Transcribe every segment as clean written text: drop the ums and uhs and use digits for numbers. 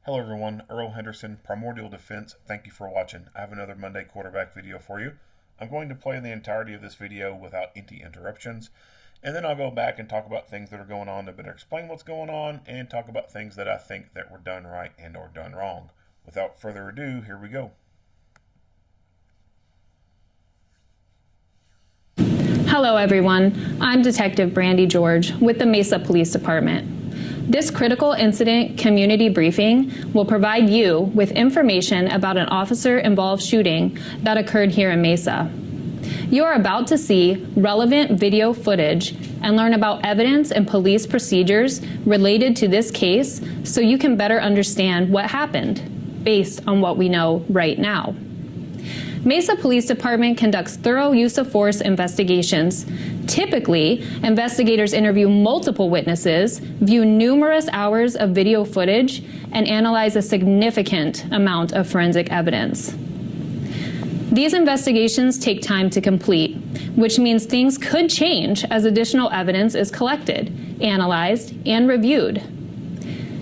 Hello everyone, Earl Henderson, Primordial Defense. Thank you for watching. I have another Monday quarterback video for you. I'm going to play the entirety of this video without any interruptions, and then I'll go back and talk about things that are going on to better explain what's going on and talk about things that I think that were done right and or done wrong. Without further ado, here we go. Hello everyone, I'm Detective Brandy George with the Mesa Police Department. This critical incident community briefing will provide you with information about an officer-involved shooting that occurred here in Mesa. You are about to see relevant video footage and learn about evidence and police procedures related to this case so you can better understand what happened based on what we know right now. Mesa Police Department conducts thorough use of force investigations. Typically, investigators interview multiple witnesses, view numerous hours of video footage, and analyze a significant amount of forensic evidence. These investigations take time to complete, which means things could change as additional evidence is collected, analyzed, and reviewed.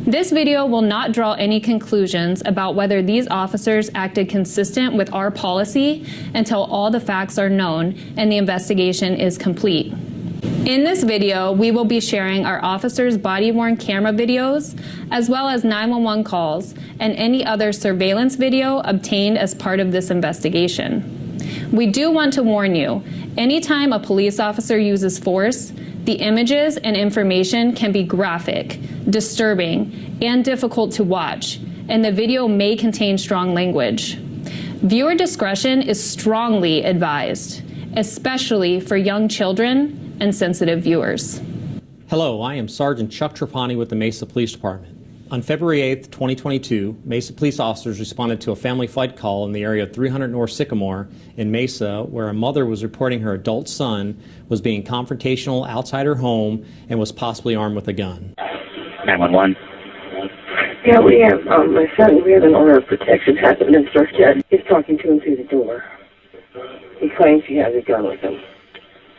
This video will not draw any conclusions about whether these officers acted consistent with our policy until all the facts are known and the investigation is complete. In this video, we will be sharing our officers' body-worn camera videos, as well as 911 calls and any other surveillance video obtained as part of this investigation. We do want to warn you, anytime a police officer uses force, the images and information can be graphic, disturbing, and difficult to watch, and the video may contain strong language. Viewer discretion is strongly advised, especially for young children and sensitive viewers. Hello, I am Sergeant Chuck Trapani with the Mesa Police Department. On February 8th, 2022, Mesa police officers responded to a family fight call in the area of 300 North Sycamore in Mesa, where a mother was reporting her adult son was being confrontational outside her home and was possibly armed with a gun. 911. Yeah, we have my son. We have an order of protection. Hasn't been searched yet. He's talking to him through the door. He claims he has a gun with him,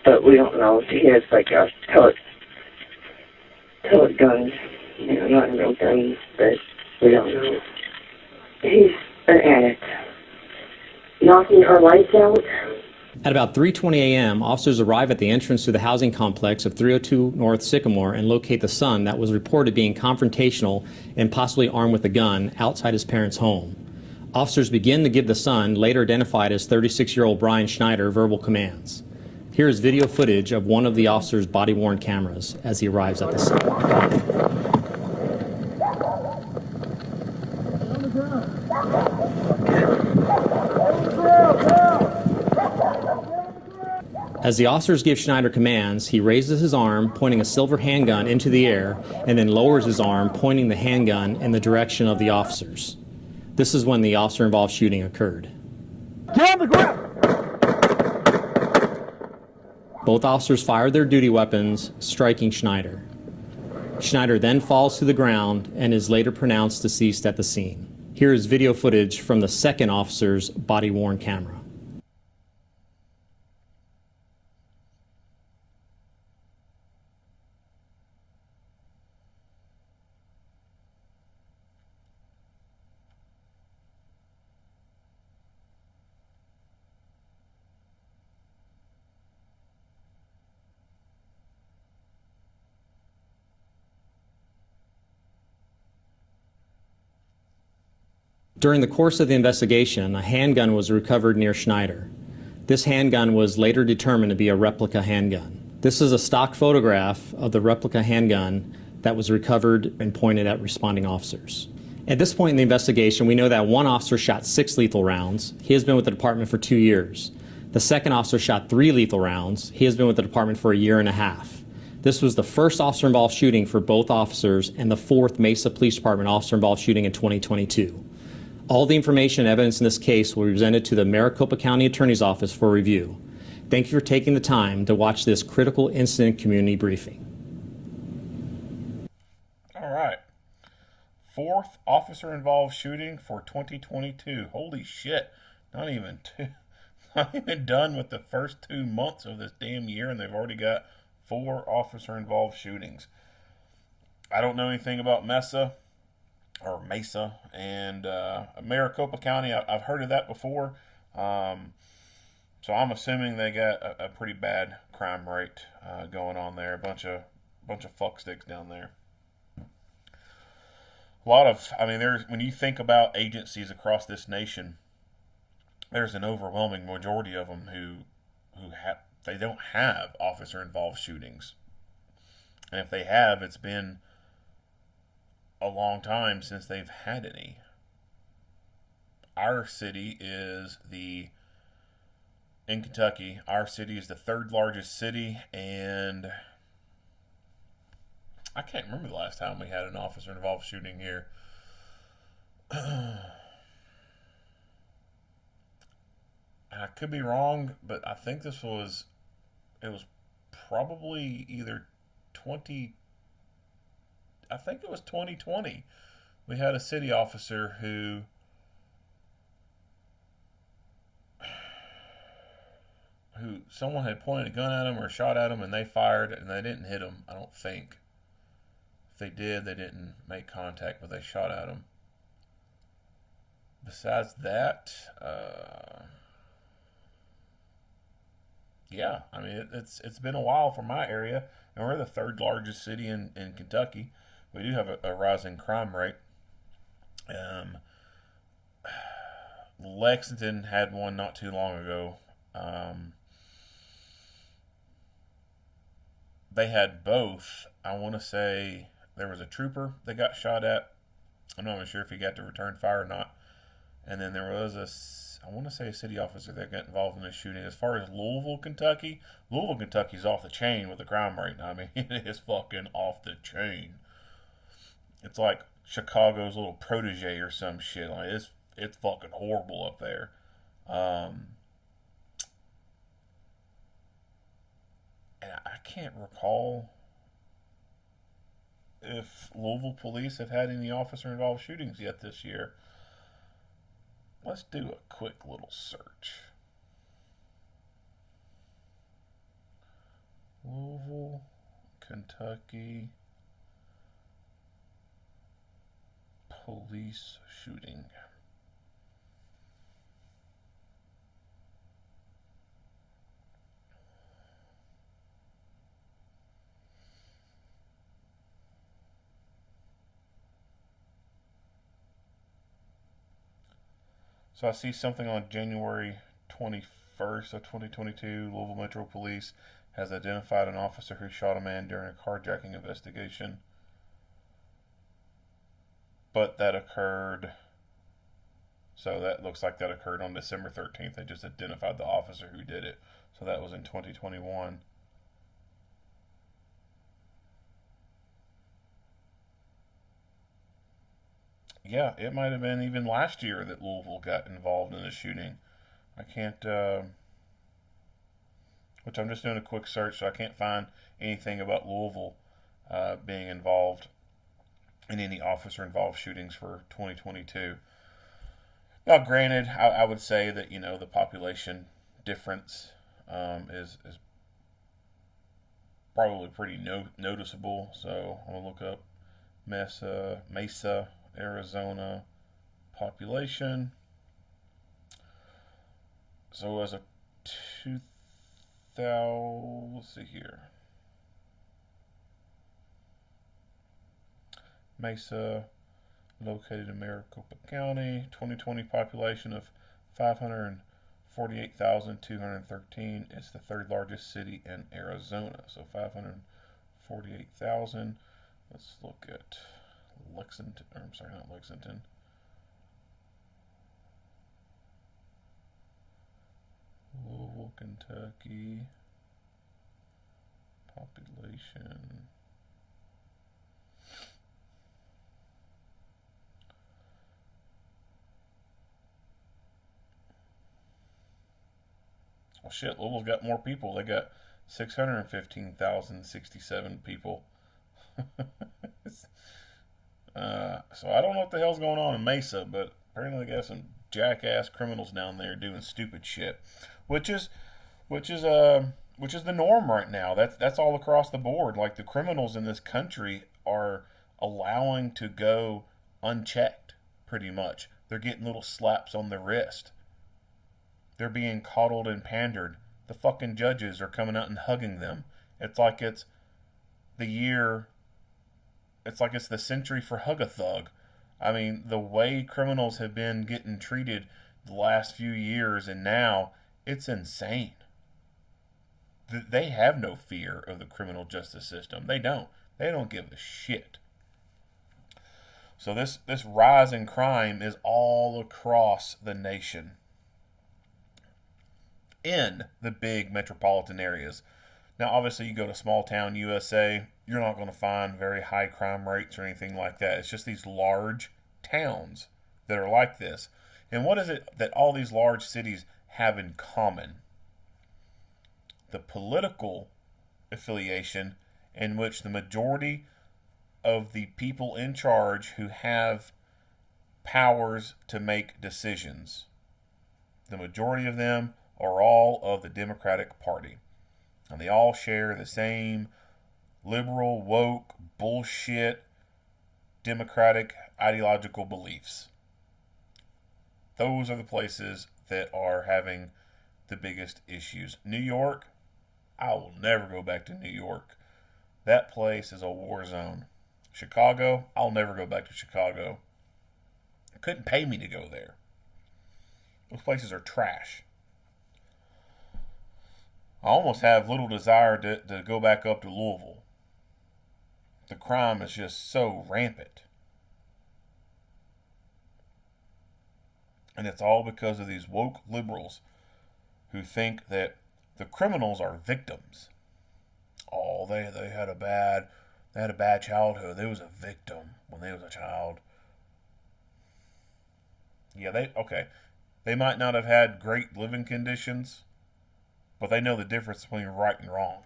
but we don't know if he has like a pellet guns. You know, not real guns, but we don't know. He's an addict. Knocking our lights out. At about 3:20 a.m., officers arrive at the entrance to the housing complex of 302 North Sycamore and locate the son that was reported being confrontational and possibly armed with a gun outside his parents' home. Officers begin to give the son, later identified as 36-year-old Brian Schneider, verbal commands. Here is video footage of one of the officer's body-worn cameras as he arrives at the scene. As the officers give Schneider commands, he raises his arm, pointing a silver handgun into the air, and then lowers his arm, pointing the handgun in the direction of the officers. This is when the officer-involved shooting occurred. Get on the ground! Both officers fired their duty weapons, striking Schneider. Schneider then falls to the ground and is later pronounced deceased at the scene. Here is video footage from the second officer's body-worn camera. During the course of the investigation, a handgun was recovered near Schneider. This handgun was later determined to be a replica handgun. This is a stock photograph of the replica handgun that was recovered and pointed at responding officers. At this point in the investigation, we know that one officer shot 6 lethal rounds. He has been with the department for 2 years. The second officer shot 3 lethal rounds. He has been with the department for a year and a half. This was the first officer-involved shooting for both officers and the fourth Mesa Police Department officer-involved shooting in 2022. All the information and evidence in this case will be presented to the Maricopa County Attorney's Office for review. Thank you for taking the time to watch this critical incident community briefing. All right. Fourth officer-involved shooting for 2022. Holy shit. Not even done with the first 2 months of this damn year, and they've already got 4 officer-involved shootings. I don't know anything about Mesa. or Mesa, and Maricopa County. I've heard of that before. So I'm assuming they got a pretty bad crime rate going on there. A bunch of fucksticks down there. A lot of, I mean, there's when you think about agencies across this nation, there's an overwhelming majority of them who have they don't have officer involved shootings, and if they have, it's been a long time since they've had any. Our city is the in Kentucky. Our city is the third largest city, and I can't remember the last time we had an officer involved shooting here. And I could be wrong, but I think it was probably either 20 I think it was 2020. We had a city officer who someone had pointed a gun at him or shot at him, and they fired and they didn't hit him, I don't think. If they did, they didn't make contact, but they shot at him. Besides that, yeah, I mean it's been a while for my area, and we're the third largest city in Kentucky. We do have a rising crime rate. Lexington had one not too long ago. They had both. I want to say there was a trooper that got shot at. I'm not even sure if he got to return fire or not. And then there was I want to say a city officer that got involved in this shooting. As far as Louisville, Kentucky's off the chain with the crime rate. I mean, it is fucking off the chain. It's like Chicago's little protege or some shit. Like it's fucking horrible up there. And I can't recall if Louisville police have had any officer involved shootings yet this year. Let's do a quick little search. Louisville, Kentucky police shooting. So I see something on January 21st of 2022. Louisville Metro Police has identified an officer who shot a man during a carjacking investigation. But that occurred, so that looks like that occurred on December 13th. They just identified the officer who did it. So that was in 2021. Yeah, it might have been even last year that Louisville got involved in a shooting. I can't, which I'm just doing a quick search, so I can't find anything about Louisville being involved in any officer-involved shootings for 2022. Now, granted, I would say that, the population difference is probably pretty noticeable. So I'm going to look up Mesa, Arizona population. So as a 2000, let's see here. Mesa, located in Maricopa County, 2020 population of 548,213. It's the third largest city in Arizona. So 548,000. Let's look at Lexington. Or, I'm sorry, not Lexington. Louisville, Kentucky. Population. Well, shit, Louisville's got more people. They got 615,067 people. So I don't know what the hell's going on in Mesa, but apparently they got some jackass criminals down there doing stupid shit, which is the norm right now. That's all across the board. Like, the criminals in this country are allowing to go unchecked, pretty much. They're getting little slaps on the wrist. They're being coddled and pandered. The fucking judges are coming out and hugging them. It's like it's the year, it's like it's the century for Hug-a-Thug. I mean, the way criminals have been getting treated the last few years and now, it's insane. They have no fear of the criminal justice system. They don't. They don't give a shit. So this rise in crime is all across the nation. In the big metropolitan areas. Now, obviously, you go to small town USA, you're not going to find very high crime rates or anything like that. It's just these large towns that are like this. And what is it that all these large cities have in common? The political affiliation in which the majority of the people in charge who have powers to make decisions, the majority of them are all of the Democratic Party. And they all share the same liberal, woke, bullshit, democratic ideological beliefs. Those are the places that are having the biggest issues. New York, I will never go back to New York. That place is a war zone. Chicago, I'll never go back to Chicago. Couldn't pay me to go there. Those places are trash. I almost have little desire to go back up to Louisville. The crime is just so rampant. And it's all because of these woke liberals who think that the criminals are victims. Oh, they had a bad childhood. They was a victim when they was a child. Yeah, they might not have had great living conditions, but they know the difference between right and wrong.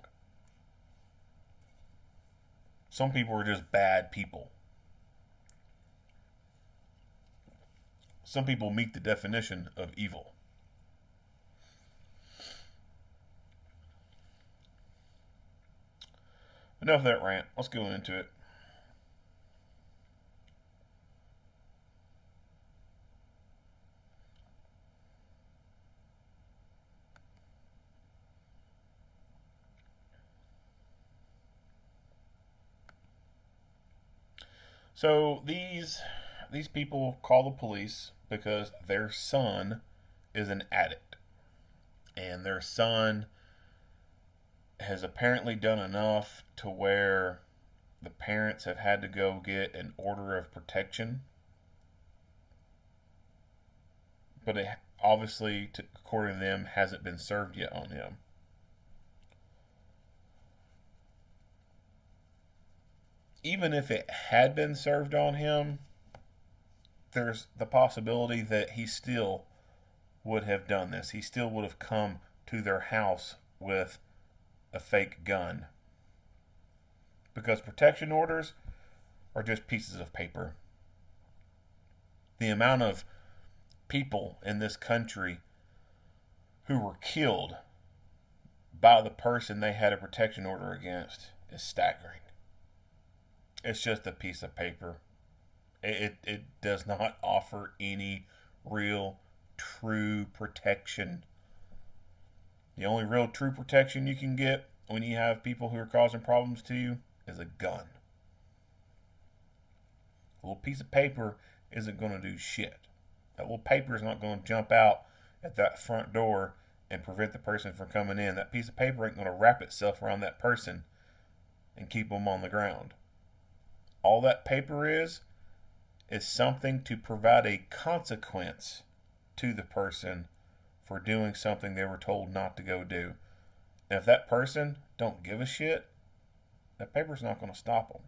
Some people are just bad people. Some people meet the definition of evil. Enough of that rant. Let's go into it. So these people call the police because their son is an addict. And their son has apparently done enough to where the parents have had to go get an order of protection. But it obviously, according to them, hasn't been served yet on him. Even if it had been served on him, there's the possibility that he still would have done this. He still would have come to their house with a fake gun. Because protection orders are just pieces of paper. The amount of people in this country who were killed by the person they had a protection order against is staggering. It's just a piece of paper. It does not offer any real, true protection. The only real, true protection you can get when you have people who are causing problems to you is a gun. A little piece of paper isn't going to do shit. That little paper is not going to jump out at that front door and prevent the person from coming in. That piece of paper ain't going to wrap itself around that person and keep them on the ground. All that paper is something to provide a consequence to the person for doing something they were told not to go do. And if that person don't give a shit, that paper's not going to stop them.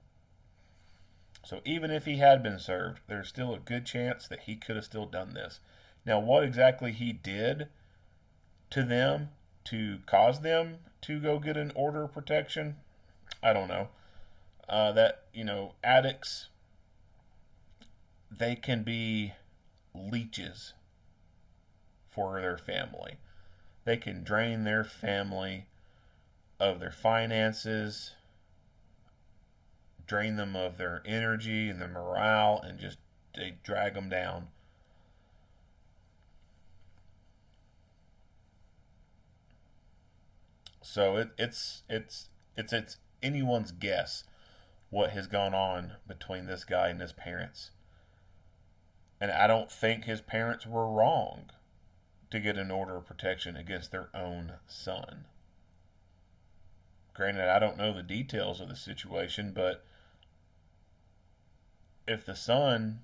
So even if he had been served, there's still a good chance that he could have still done this. Now, what exactly he did to them to cause them to go get an order of protection, I don't know. Addicts, they can be leeches for their family. They can drain their family of their finances, drain them of their energy and their morale, and just they drag them down. So it's anyone's guess what has gone on between this guy and his parents. And I don't think his parents were wrong to get an order of protection against their own son. Granted, I don't know the details of the situation, but if the son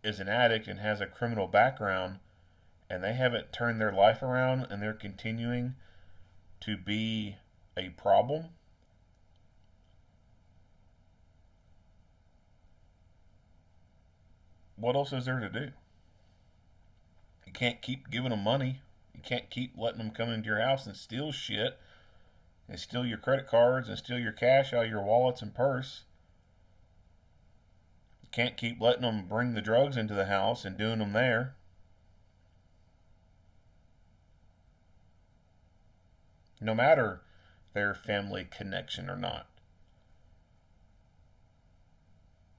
is an addict and has a criminal background and they haven't turned their life around and they're continuing to be a problem, what else is there to do? You can't keep giving them money. You can't keep letting them come into your house and steal shit and steal your credit cards and steal your cash out of your wallets and purse. You can't keep letting them bring the drugs into the house and doing them there. No matter their family connection or not.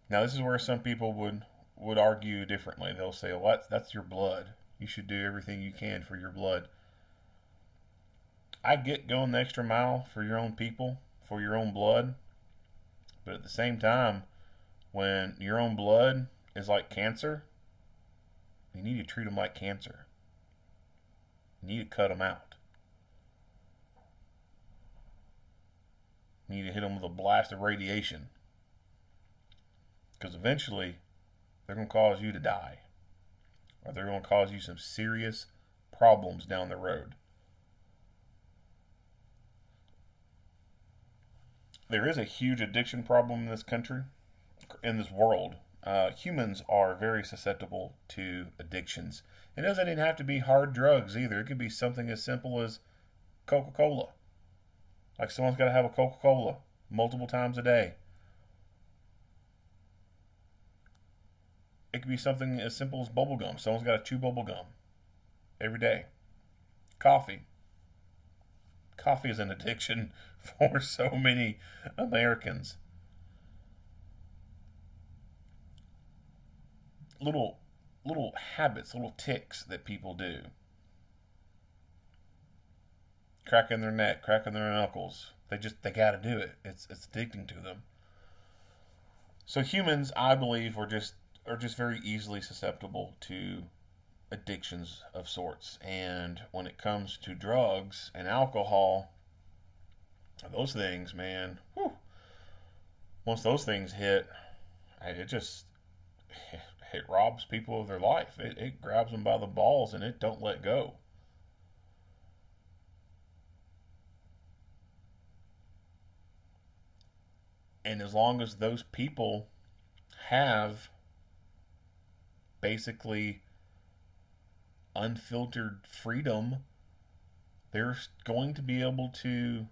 Now, this is where some people would argue differently. They'll say, well, that's your blood. You should do everything you can for your blood. I get going the extra mile for your own people, for your own blood. But at the same time, when your own blood is like cancer, you need to treat them like cancer. You need to cut them out. You need to hit them with a blast of radiation. Because eventually, they're going to cause you to die. Or they're going to cause you some serious problems down the road. There is a huge addiction problem in this country, in this world. Humans are very susceptible to addictions. It doesn't even have to be hard drugs either. It could be something as simple as Coca-Cola. Like someone's got to have a Coca-Cola multiple times a day. It could be something as simple as bubble gum. Someone's got to chew bubble gum every day. Coffee. Coffee is an addiction for so many Americans. Little habits, little tics that people do. Cracking their neck, cracking their knuckles. They got to do it. It's addicting to them. So humans, I believe, are just very easily susceptible to addictions of sorts. And when it comes to drugs and alcohol, those things, man, whew, once those things hit, it robs people of their life. It grabs them by the balls and it don't let go. And as long as those people have basically unfiltered freedom, they're going to be able to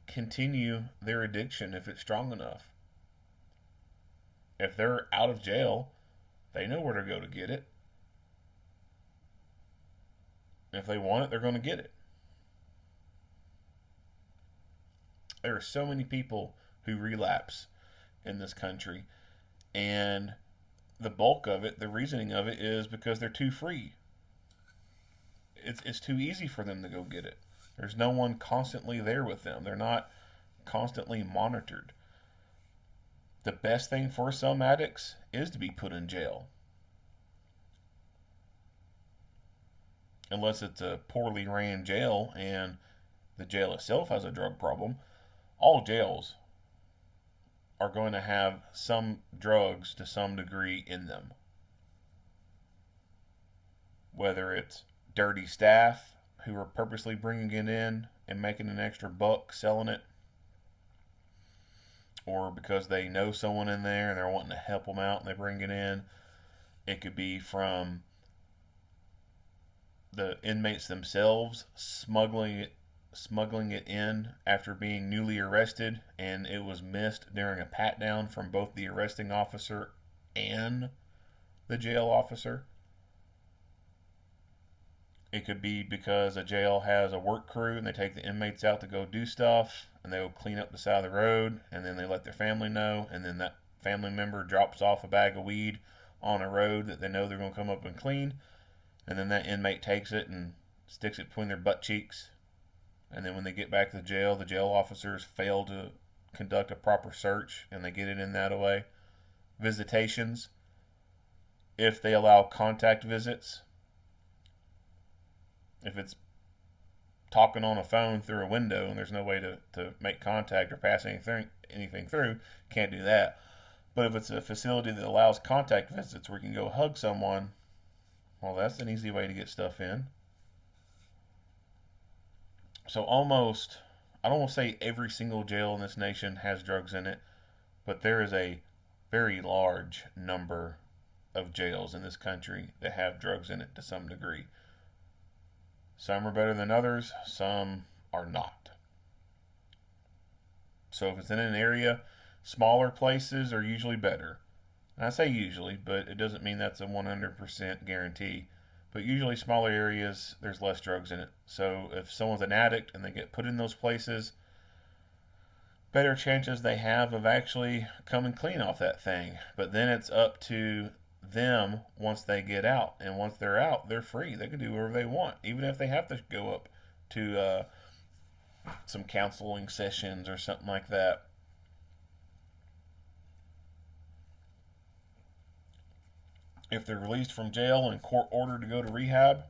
continue their addiction if it's strong enough. If they're out of jail, they know where to go to get it. If they want it, they're going to get it. There are so many people who relapse in this country, and the bulk of it, the reasoning of it, is because they're too free. It's too easy for them to go get it. There's no one constantly there with them. They're not constantly monitored. The best thing for some addicts is to be put in jail. Unless it's a poorly ran jail and the jail itself has a drug problem. All jails are going to have some drugs to some degree in them. Whether it's dirty staff who are purposely bringing it in and making an extra buck selling it, or because they know someone in there and they're wanting to help them out and they bring it in. It could be from the inmates themselves smuggling it in after being newly arrested, and it was missed during a pat down from both the arresting officer and the jail officer. It could be because a jail has a work crew and they take the inmates out to go do stuff, and they'll clean up the side of the road, and then they let their family know, and then that family member drops off a bag of weed on a road that they know they're going to come up and clean, and then that inmate takes it and sticks it between their butt cheeks, and then when they get back to the jail officers fail to conduct a proper search and they get it in that way. Visitations, if they allow contact visits, if it's talking on a phone through a window and there's no way to make contact or pass anything through, can't do that. But if it's a facility that allows contact visits where you can go hug someone, well, that's an easy way to get stuff in. So almost, I don't want to say every single jail in this nation has drugs in it, but there is a very large number of jails in this country that have drugs in it to some degree. Some are better than others, some are not. So if it's in an area, smaller places are usually better. And I say usually, but it doesn't mean that's a 100% guarantee. But usually smaller areas, there's less drugs in it. So if someone's an addict and they get put in those places, better chances they have of actually coming clean off that thing. But then it's up to them once they get out. And once they're out, they're free. They can do whatever they want. Even if they have to go up to some counseling sessions or something like that. If they're released from jail and court ordered to go to rehab,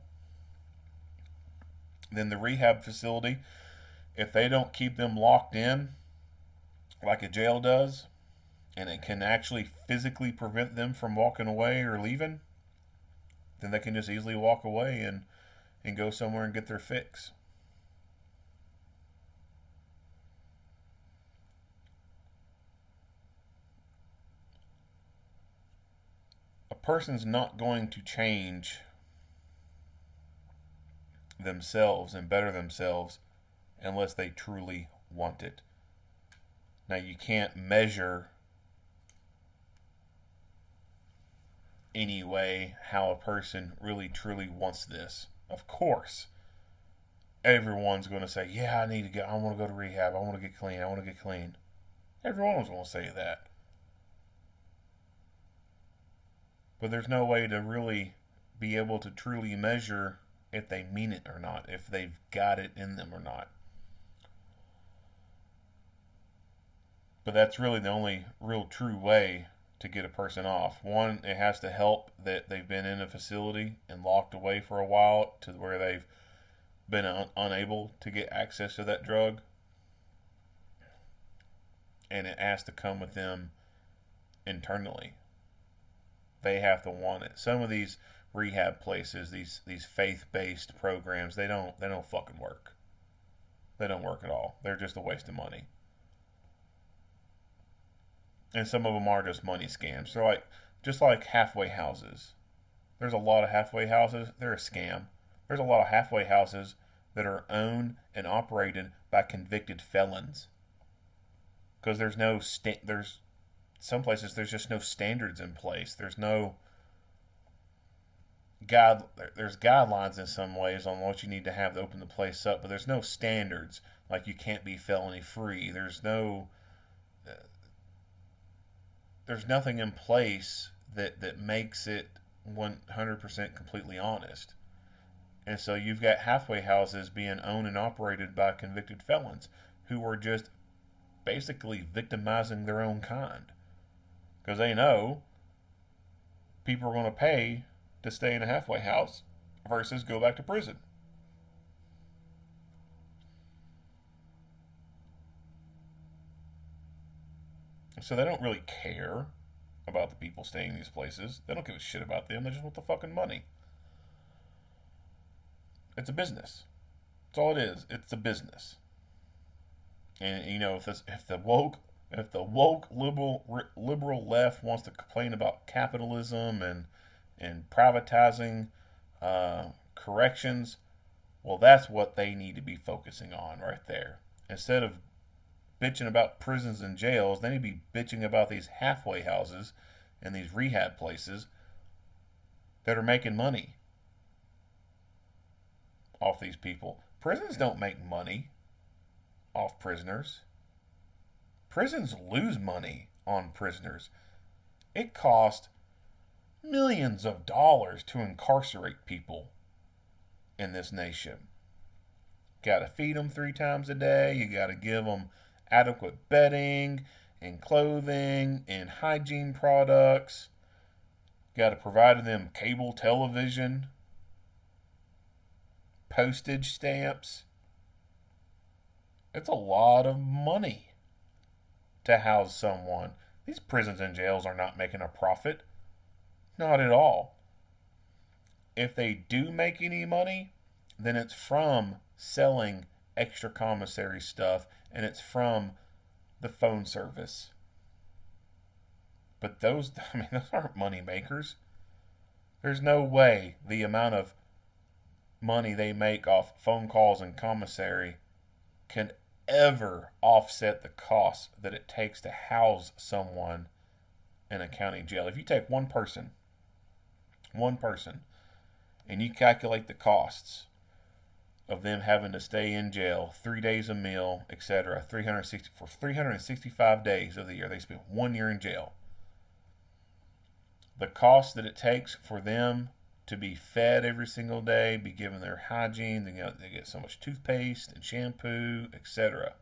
then the rehab facility, if they don't keep them locked in like a jail does, and it can actually physically prevent them from walking away or leaving, then they can just easily walk away and go somewhere and get their fix. A person's not going to change themselves and better themselves unless they truly want it. Now, you can't measure anyway how a person really truly wants this. Of course, everyone's going to say, yeah, I want to go to rehab, I want to get clean, I want to get clean. Everyone's going to say that. But there's no way to really be able to truly measure if they mean it or not, if they've got it in them or not. But that's really the only real true way to get a person off. One, it has to help that they've been in a facility and locked away for a while to where they've been unable to get access to that drug. And it has to come with them internally. They have to want it. Some of these rehab places, these faith-based programs, they don't fucking work. They don't work at all. They're just a waste of money. And some of them are just money scams. They're just like halfway houses. There's a lot of halfway houses. They're a scam. There's a lot of halfway houses that are owned and operated by convicted felons. Because there's some places there's just no standards in place. There's guidelines in some ways on what you need to have to open the place up, but there's no standards. Like, you can't be felony free. There's nothing in place that makes it 100% completely honest. And so you've got halfway houses being owned and operated by convicted felons who are just basically victimizing their own kind. Because they know people are going to pay to stay in a halfway house versus go back to prison. So they don't really care about the people staying in these places. They don't give a shit about them. They just want the fucking money. It's a business. That's all it is. It's a business. And if the woke liberal left wants to complain about capitalism and privatizing corrections, well, that's what they need to be focusing on right there. Instead of bitching about prisons and jails, they need to be bitching about these halfway houses and these rehab places that are making money off these people. Prisons don't make money off prisoners. Prisons lose money on prisoners. It costs millions of dollars to incarcerate people in this nation. Got to feed them 3 times a day. You got to give them adequate bedding and clothing and hygiene products. Got to provide them cable television, postage stamps. It's a lot of money to house someone. These prisons and jails are not making a profit. Not at all. If they do make any money, then it's from selling extra commissary stuff, and it's from the phone service. But those aren't money makers. There's no way the amount of money they make off phone calls and commissary can ever offset the cost that it takes to house someone in a county jail. If you take one person, and you calculate the costs of them having to stay in jail 3 days a meal, etc., 365 days of the year, they spend 1 year in jail. The cost that it takes for them to be fed every single day, be given their hygiene, they get so much toothpaste and shampoo, etc.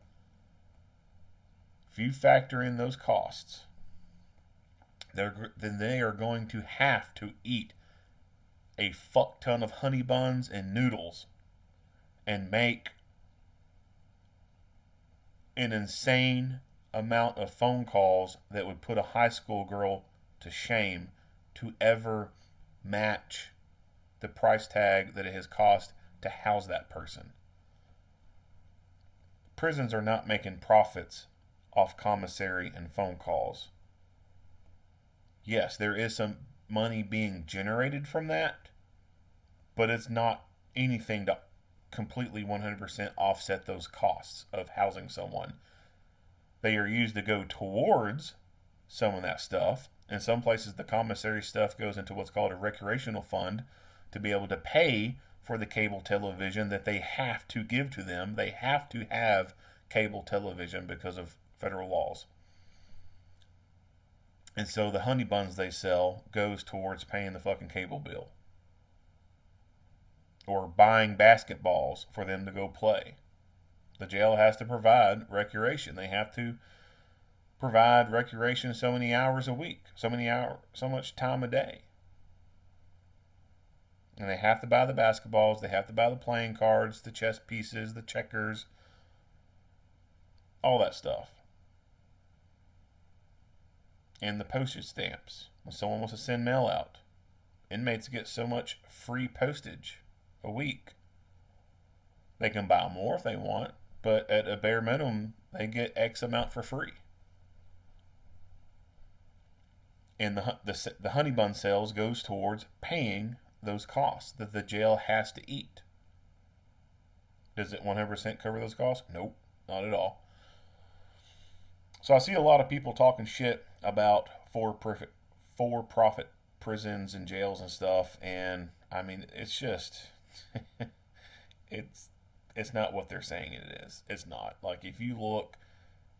If you factor in those costs, then they are going to have to eat a fuck ton of honey buns and noodles and make an insane amount of phone calls that would put a high school girl to shame to ever match the price tag that it has cost to house that person. Prisons are not making profits off commissary and phone calls. Yes, there is some money being generated from that, but it's not anything to completely 100% offset those costs of housing someone. They are used to go towards some of that stuff. In some places, the commissary stuff goes into what's called a recreational fund to be able to pay for the cable television that they have to give to them. They have to have cable television because of federal laws. And so the honey buns they sell goes towards paying the fucking cable bill. Or buying basketballs for them to go play. The jail has to provide recreation. They have to provide recreation so many hours a week, so much time a day. And they have to buy the basketballs, they have to buy the playing cards, the chess pieces, the checkers, all that stuff. And the postage stamps. When someone wants to send mail out, inmates get so much free postage a week. They can buy more if they want, but at a bare minimum, they get X amount for free. And the honey bun sales goes towards paying those costs that the jail has to eat. Does it 100% cover those costs? Nope, not at all. So I see a lot of people talking shit about for-profit prisons and jails and stuff, and I mean, it's just it's not what they're saying it is. It's not. Like, if you look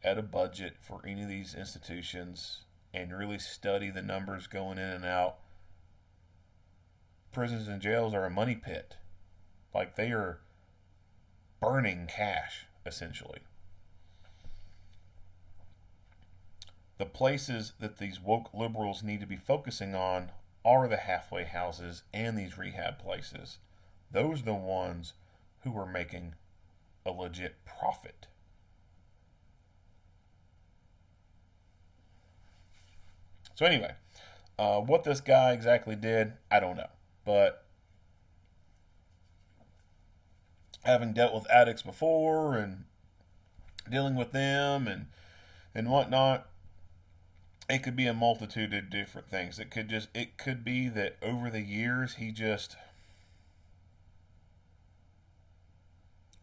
at a budget for any of these institutions and really study the numbers going in and out, prisons and jails are a money pit. Like, they are burning cash, essentially. The places that these woke liberals need to be focusing on are the halfway houses and these rehab places. Those are the ones who are making a legit profit. So anyway, what this guy exactly did, I don't know. But having dealt with addicts before and dealing with them and whatnot, it could be a multitude of different things. It could be that over the years he just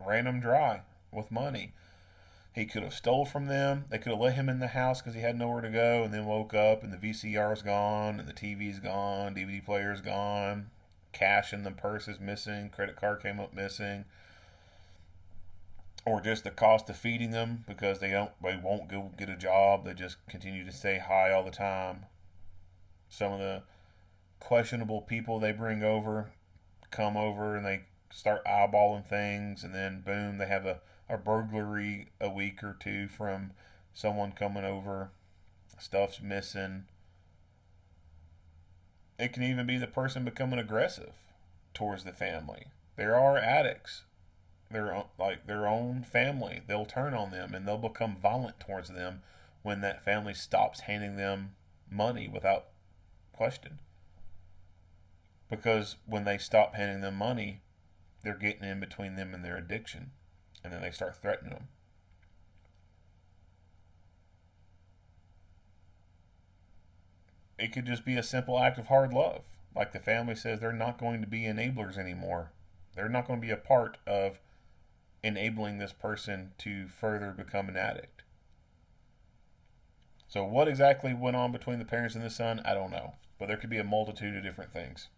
ran them dry with money. He could have stole from them. They could have let him in the house because he had nowhere to go, and then woke up and the VCR's gone and the TV's gone, DVD player's gone, cash in the purse is missing, credit card came up missing, or just the cost of feeding them because they won't go get a job. They just continue to stay high all the time. Some of the questionable people they bring over come over and they start eyeballing things, and then boom, they have a burglary a week or two from someone coming over. Stuff's missing. It can even be the person becoming aggressive towards the family. There are addicts. They're like their own family. They'll turn on them and they'll become violent towards them when that family stops handing them money without question. Because when they stop handing them money, they're getting in between them and their addiction. And then they start threatening them. It could just be a simple act of hard love. Like the family says, they're not going to be enablers anymore. They're not going to be a part of enabling this person to further become an addict. So what exactly went on between the parents and the son, I don't know. But there could be a multitude of different things.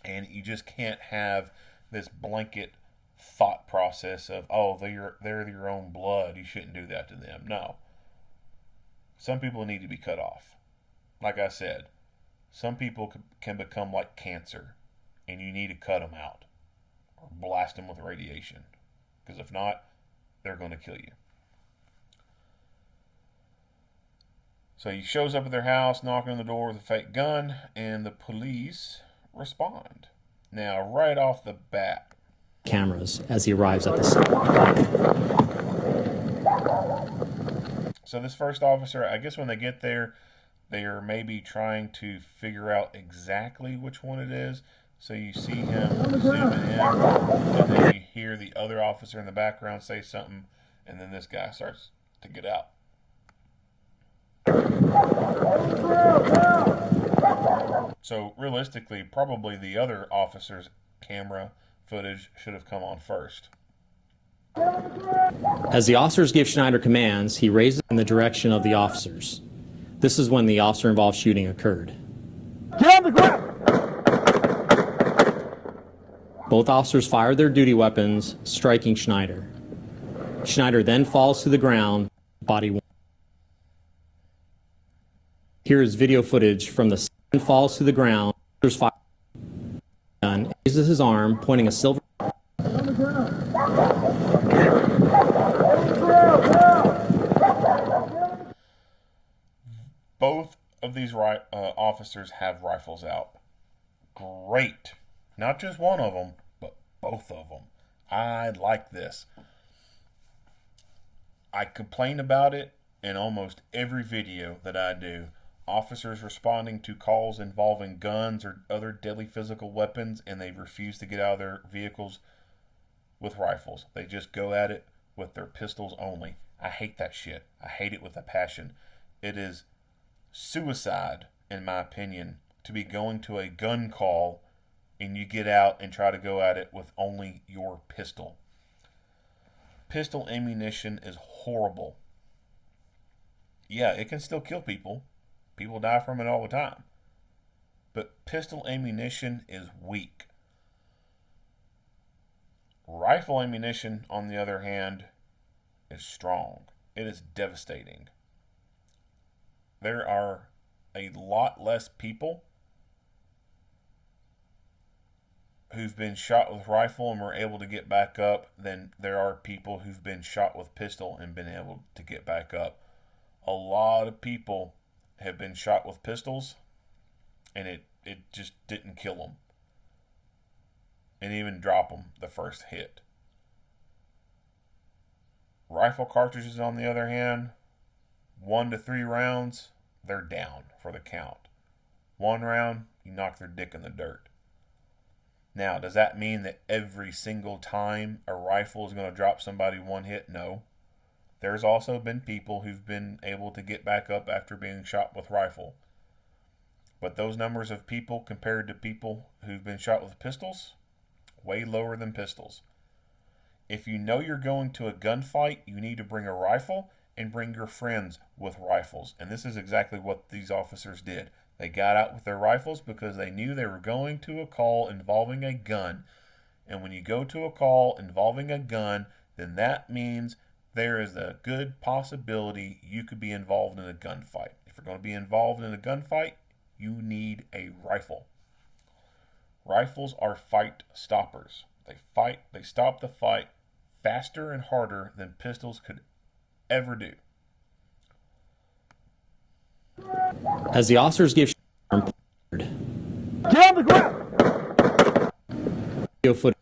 And you just can't have this blanket thought process of, oh, they're your own blood, you shouldn't do that to them. No. Some people need to be cut off. Like I said, some people can become like cancer, and you need to cut them out or blast them with radiation. Because if not, they're going to kill you. So he shows up at their house, knocking on the door with a fake gun, and the police respond. Now, right off the bat, cameras as he arrives at the scene. So this first officer, I guess when they get there, they are maybe trying to figure out exactly which one it is. So you see him zooming in, and then you hear the other officer in the background say something, and then this guy starts to get out. So realistically, probably the other officer's camera footage should have come on first. As the officers give Schneider commands, he raises in the direction of the officers. This is when the officer-involved shooting occurred. Get on the ground! Both officers fired their duty weapons, striking Schneider. Schneider then falls to the ground, body wound. Here is video footage from the second falls to the ground. Officers fire gun, raises his arm, pointing a silver. Both of these officers have rifles out. Great. Not just one of them, but both of them. I like this. I complain about it in almost every video that I do. Officers responding to calls involving guns or other deadly physical weapons, and they refuse to get out of their vehicles with rifles. They just go at it with their pistols only. I hate that shit. I hate it with a passion. It is suicide, in my opinion, to be going to a gun call and you get out and try to go at it with only your pistol. Pistol ammunition is horrible. Yeah, it can still kill people. People die from it all the time. But pistol ammunition is weak. Rifle ammunition, on the other hand, is strong. It is devastating. There are a lot less people who've been shot with rifle and were able to get back up than there are people who've been shot with pistol and been able to get back up. A lot of people have been shot with pistols and it just didn't kill them and even drop them the first hit. Rifle cartridges, on the other hand, 1 to 3 rounds, they're down for the count. 1 round, you knock their dick in the dirt. Now, does that mean that every single time a rifle is going to drop somebody 1 hit? No. There's also been people who've been able to get back up after being shot with rifle. But those numbers of people compared to people who've been shot with pistols, way lower than pistols. If you know you're going to a gunfight, you need to bring a rifle and bring your friends with rifles. And this is exactly what these officers did. They got out with their rifles because they knew they were going to a call involving a gun. And when you go to a call involving a gun, then that means there is a good possibility you could be involved in a gunfight. If you're going to be involved in a gunfight, you need a rifle. Rifles are fight stoppers. They stop the fight faster and harder than pistols could ever do. As the officers give Get on the ground! video footage.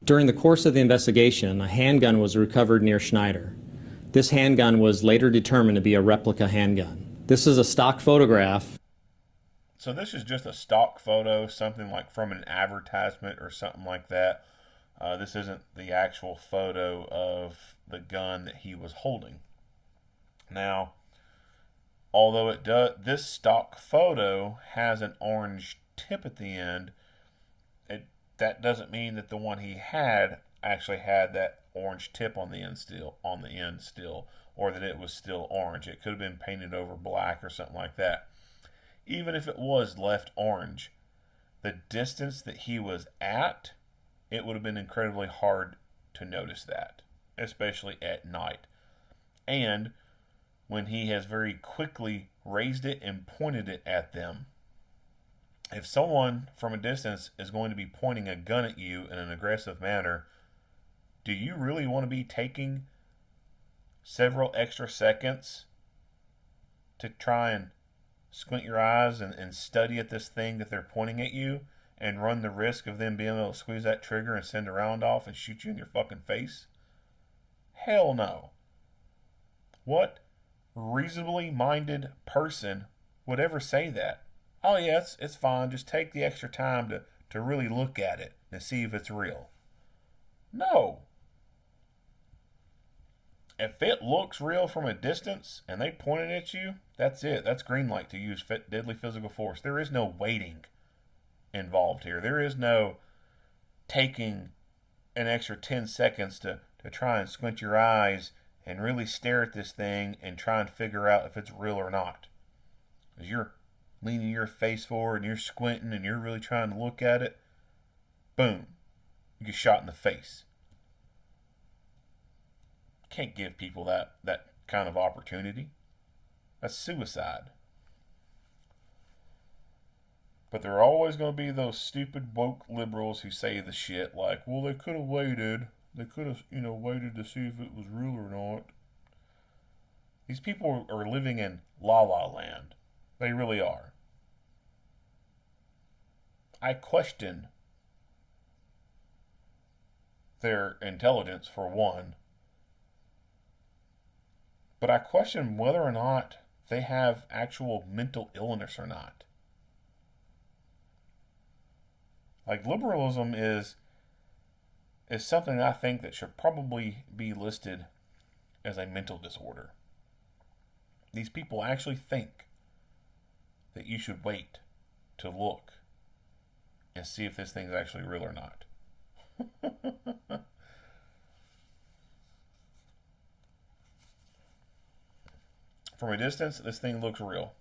During the course of the investigation, a handgun was recovered near Schneider. This handgun was later determined to be a replica handgun. This is a stock photograph. So this is just a stock photo, something like from an advertisement or something like that. This isn't the actual photo of the gun that he was holding. Now, although this stock photo has an orange tip at the end, that doesn't mean that the one he had actually had that orange tip on the end still, or that it was still orange. It could have been painted over black or something like that. Even if it was left orange, the distance that he was at, it would have been incredibly hard to notice that, especially at night. And when he has very quickly raised it and pointed it at them, if someone from a distance is going to be pointing a gun at you in an aggressive manner, do you really want to be taking several extra seconds to try and squint your eyes and study at this thing that they're pointing at you and run the risk of them being able to squeeze that trigger and send a round off and shoot you in your fucking face? Hell no. What reasonably minded person would ever say that? Oh yeah, it's fine. Just take the extra time to really look at it and see if it's real. No. If it looks real from a distance and they point it at you, that's it. That's green light to use deadly physical force. There is no waiting involved here. There is no taking an extra 10 seconds to try and squint your eyes and really stare at this thing and try and figure out if it's real or not. As you're leaning your face forward and you're squinting and you're really trying to look at it, boom, you get shot in the face. Can't give people that kind of opportunity. That's suicide. But there are always going to be those stupid woke liberals who say the shit like, well, they could have waited. They could have, waited to see if it was real or not. These people are living in la la land. They really are. I question their intelligence, for one. But I question whether or not they have actual mental illness or not. Like, liberalism is something I think that should probably be listed as a mental disorder. These people actually think that you should wait to look and see if this thing's actually real or not. From a distance, this thing looks real.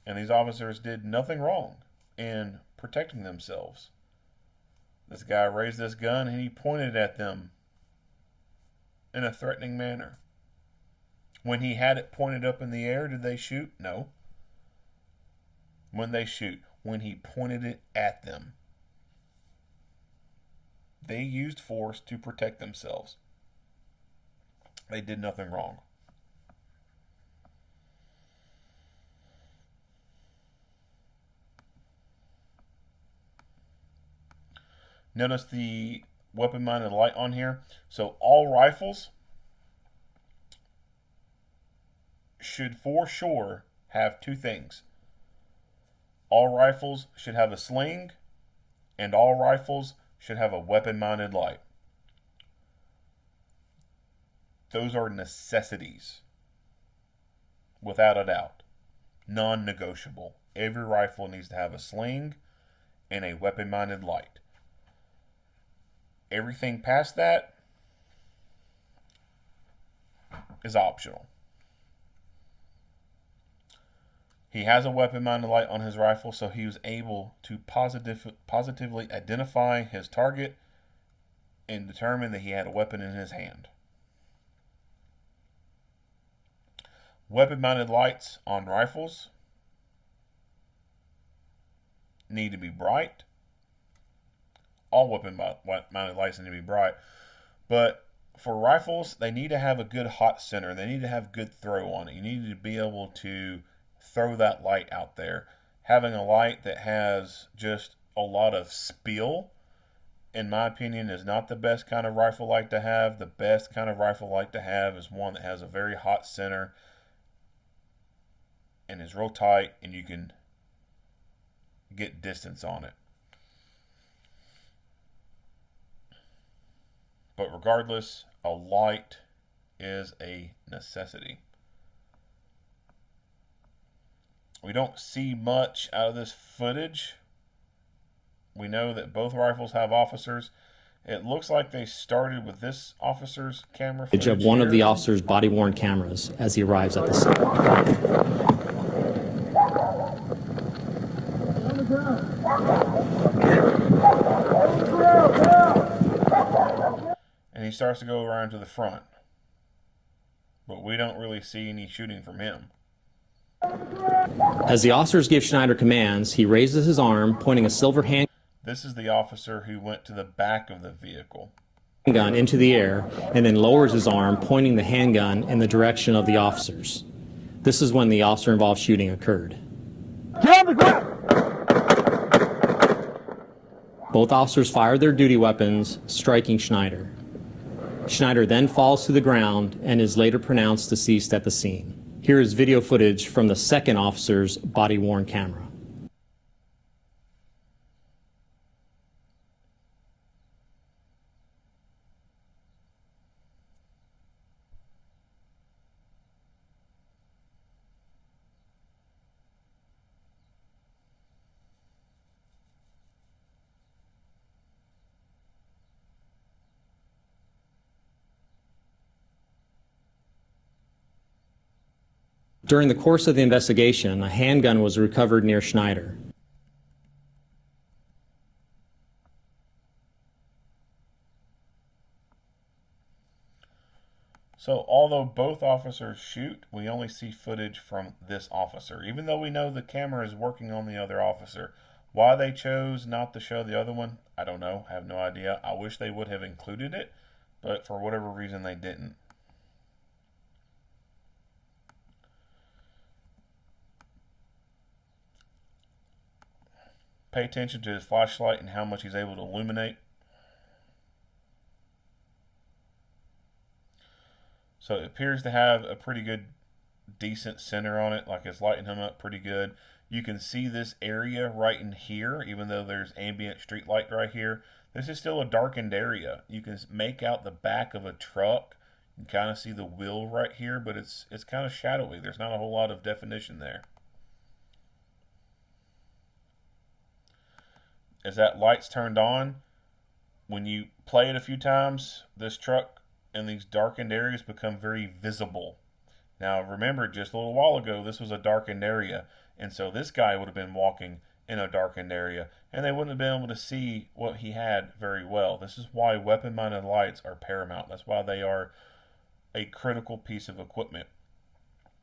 And these officers did nothing wrong in protecting themselves. This guy raised this gun and he pointed at them in a threatening manner. When he had it pointed up in the air, did they shoot? No. When they shoot, when he pointed it at them, they used force to protect themselves. They did nothing wrong. Notice the weapon-mounted light on here. So all rifles should for sure have two things. All rifles should have a sling, and all rifles should have a weapon-mounted light. Those are necessities, without a doubt. Non-negotiable. Every rifle needs to have a sling and a weapon-mounted light. Everything past that is optional. He has a weapon-mounted light on his rifle, so he was able to positively identify his target and determine that he had a weapon in his hand. Weapon-mounted lights on rifles need to be bright. All weapon-mounted lights need to be bright. But for rifles, they need to have a good hot center. They need to have good throw on it. You need to be able to throw that light out there. Having a light that has just a lot of spill, in my opinion, is not the best kind of rifle light to have. The best kind of rifle light to have is one that has a very hot center and is real tight, and you can get distance on it. But regardless, a light is a necessity. We don't see much out of this footage. We know that both rifles have officers. It looks like they started with this officer's camera footage Of one here. of the officer's body-worn cameras as he arrives at the scene. And he starts to go around to the front. But we don't really see any shooting from him. As the officers give Schneider commands, he raises his arm, pointing a silver handgun This is the officer who went to the back of the vehicle. into the air and then lowers his arm, pointing the handgun in the direction of the officers. This is when the officer-involved shooting occurred. Get on the ground! Both officers fired their duty weapons, striking Schneider. Schneider then falls to the ground and is later pronounced deceased at the scene. Here is video footage from the second officer's body-worn camera. During the course of the investigation, a handgun was recovered near Schneider. So although both officers shoot, we only see footage from this officer, even though we know the camera is working on the other officer. Why they chose not to show the other one, I don't know. I have no idea. I wish they would have included it, but for whatever reason they didn't. Pay attention to his flashlight and how much he's able to illuminate. So it appears to have a pretty good, decent center on it, like it's lighting him up pretty good. You can see this area right in here, even though there's ambient street light right here. This is still a darkened area. You can make out the back of a truck. You can kind of see the wheel right here, but it's kind of shadowy. There's not a whole lot of definition there. As that light's turned on, when you play it a few times, this truck and these darkened areas become very visible. Now remember, just a little while ago, this was a darkened area, and so this guy would have been walking in a darkened area, and they wouldn't have been able to see what he had very well. This is why weapon-mounted lights are paramount. That's why they are a critical piece of equipment.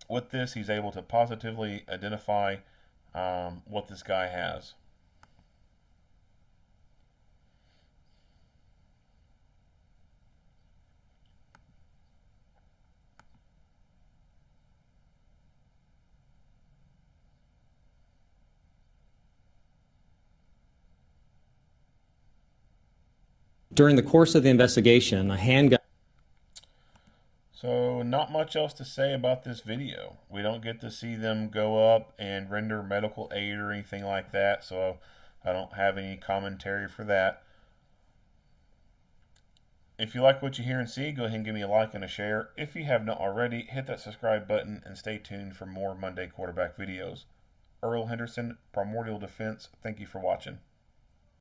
With this, he's able to positively identify what this guy has. During the course of the investigation, a handgun... So not much else to say about this video. We don't get to see them go up and render medical aid or anything like that, so I don't have any commentary for that. If you like what you hear and see, go ahead and give me a like and a share. If you have not already, hit that subscribe button and stay tuned for more Monday quarterback videos. Earl Henderson, Primordial Defense, thank you for watching.